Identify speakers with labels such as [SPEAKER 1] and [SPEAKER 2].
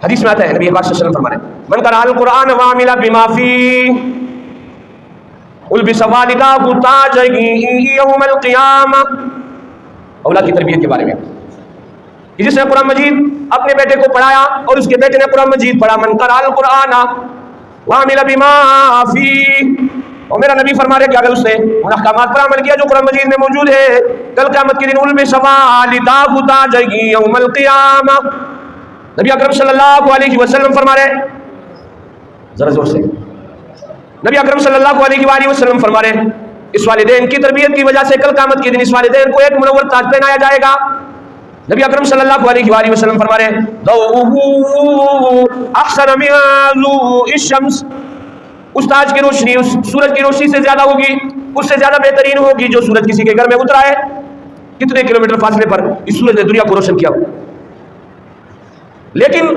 [SPEAKER 1] حدیث میں آتا ہے نبی پاک صلی اللہ علیہ وسلم فرماتے ہیں من قرأ القرآن وعمل بما فیہ البس والداہ تاجہ یوم القیامہ. اولاد کی تربیت کے بارے میں کہ جس نے قرآن مجید اپنے بیٹے کو پڑھایا اور اس کے بیٹے نے قرآن مجید پڑھا. من قرأ القرآن وعمل بما فیہ، اور میرا نبی فرما رہے کہ اگر اس نے ان احکامات پر عمل کیا جو قرآن مجید میں موجود ہے، کل قیامت کے دن البس والداہ تاجہ یوم القیامہ. نبی اکرم صلی اللہ علیہ وسلم فرما رہے، ذرا زور سے، نبی اکرم صلی اللہ علیہ وآلہ وسلم فرما رہے اس والدین کی تربیت کی وجہ سے کل قیامت کے دن اس والدین کو ایک منور تاج پہنایا جائے گا. نبی اکرم صلی اللہ علیہ وآلہ وسلم فرما رہے ضوءہ احسن من ضوء الشمس، اس تاج کی روشنی اس سورج کی روشنی سے زیادہ ہوگی، اس سے زیادہ بہترین ہوگی جو سورج کسی کے گھر میں اترا ہے. کتنے کلومیٹر فاصلے پر اس سورج نے دنیا کو روشن کیا ہو. لیکن